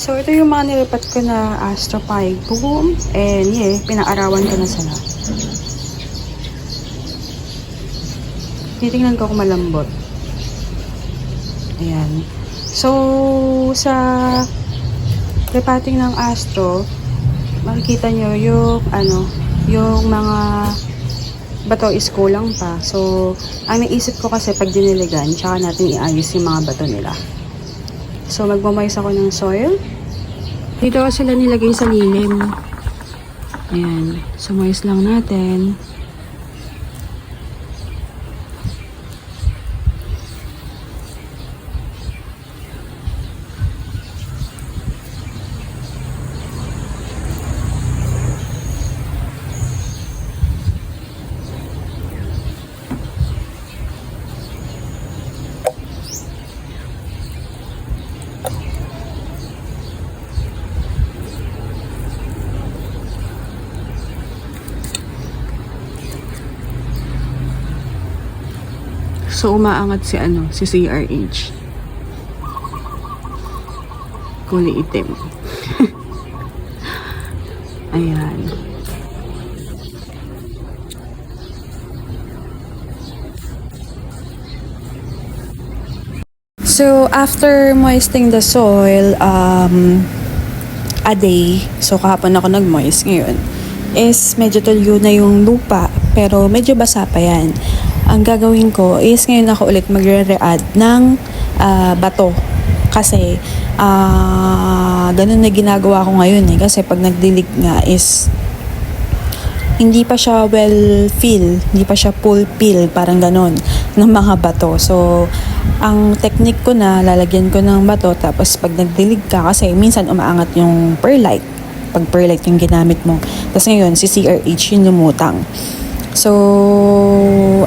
So, ito yung mga nilipat ko na astropike boom. And yeah, pinaarawan ko na sila. Titingnan ko kung malambot. Ayan. So, sa repotting ng astro, makikita nyo yung mga bato is kulang pa. So, ang naisip ko kasi pag diniligan, tsaka natin iayos yung mga bato nila. So, magmamayos ako ng soil. Dito sila nilagay sa lilim. Ayan. So, mayos lang natin. So, umaangat si CRH. Kulay itim. Ayan. So, after moisting the soil, a day, so kahapon ako nag-moist ngayon, is medyo tuyo na yung lupa, pero medyo basa pa yan. Ang gagawin ko is ngayon ako ulit magre-re-add ng bato. Kasi ganun na ginagawa ko ngayon eh. Kasi pag nagdilig nga is hindi pa siya well fill, hindi pa siya full fill, parang ganun, ng mga bato. So, ang technique ko na, lalagyan ko ng bato, tapos pag nagdilig ka, kasi minsan umaangat yung perlite, pag perlite yung ginamit mo. Tapos ngayon, si CRH yung lumutang. So,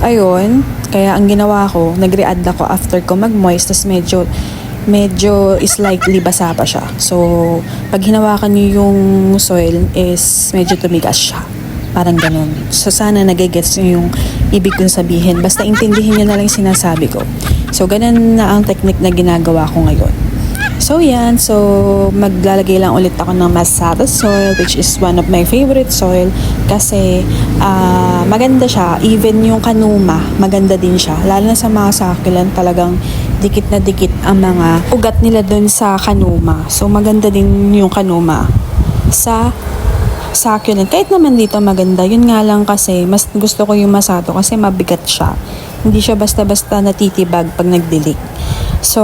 ayun, kaya ang ginawa ko, nag-re-add ako after ko mag-moist, tas medyo slightly basa pa siya. So, pag hinawakan niyo yung soil is medyo tumigas siya. Parang ganun. So, sana nagigets niyo yung ibig kong sabihin. Basta intindihin niyo na lang sinasabi ko. So, ganun na ang technique na ginagawa ko ngayon. So, yan. So, maglalagay lang ulit ako ng Masato soil, which is one of my favorite soil. Kasi, maganda siya. Even yung kanuma, maganda din siya. Lalo na sa mga succulent, talagang dikit na dikit ang mga ugat nila dun sa kanuma. So, maganda din yung kanuma sa succulent. Kahit naman dito maganda. Yun nga lang kasi, mas gusto ko yung Masato kasi mabigat siya. Hindi siya basta-basta natitibag pag nagdilig. So,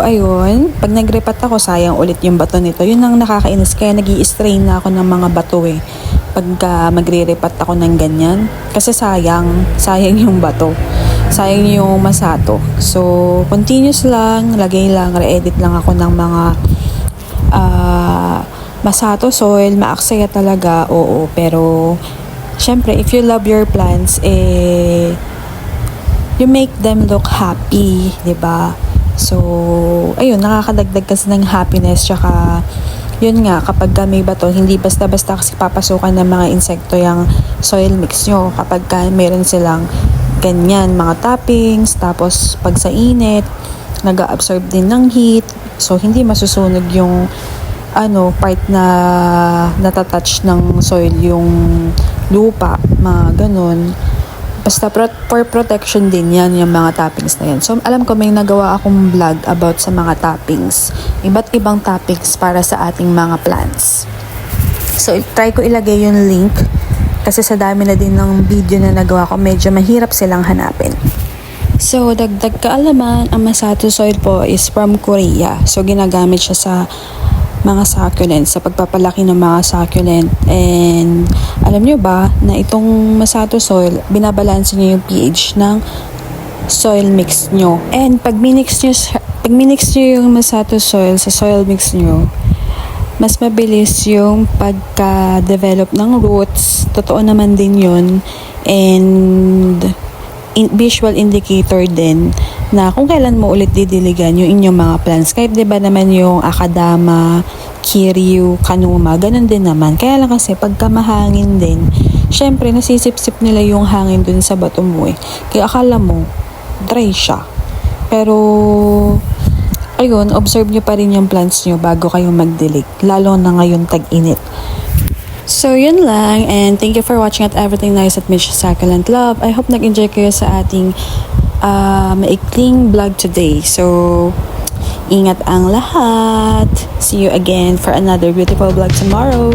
ayun. Pag nagrepat ako, sayang ulit yung bato nito. Yun ang nakakainis. Kaya nag-i-strain na ako ng mga bato eh. Pagka magre-repat ako ng ganyan. Kasi sayang yung bato. Sayang yung Masato. So, continuous lang. Lagay lang. Re-edit lang ako ng mga Masato soil. Maaksaya talaga. Oo. Pero, syempre, if you love your plants, you make them look happy. 'Di ba? So, ayun, nakakadagdag kasi ng happiness. Tsaka, yun nga, kapag may bato, hindi basta-basta kasi papasukan ng mga insekto yung soil mix nyo. Kapag meron silang ganyan, mga toppings, tapos pag sa init, nag-absorb din ng heat. So, hindi masusunog yung part na natatouch ng soil yung lupa, mga ganun. Basta for protection din yan, yung mga toppings na yan. So, alam ko may nagawa akong vlog about sa mga toppings. Iba't ibang toppings para sa ating mga plants. So, try ko ilagay yung link. Kasi sa dami na din ng video na nagawa ko, medyo mahirap silang hanapin. So, dagdag kaalaman, ang Masato soil po is from Korea. So, ginagamit siya sa mga succulent, sa pagpapalaki ng mga succulent. And alam nyo ba na itong Masato soil, binabalanse nyo yung pH ng soil mix nyo. And pag minix nyo yung Masato soil sa soil mix nyo, mas mabilis yung pagka-develop ng roots. Totoo naman din yun. And visual indicator din na kung kailan mo ulit didiligan yung inyong mga plants. Kahit diba naman yung Akadama, Kiryu, Kanuma, ganun din naman. Kaya lang kasi pagka mahangin din, syempre nasisip-sip nila yung hangin dun sa bato mo eh. Kaya akala mo, dry siya. Pero ayun, observe nyo pa rin yung plants nyo bago kayo magdilig, lalo na ngayon tag-init. So, yun lang. And thank you for watching at Everything Nice at Mitch Succulent Love. I hope nag-enjoy kayo sa ating maikling vlog today. So, ingat ang lahat. See you again for another beautiful vlog tomorrow.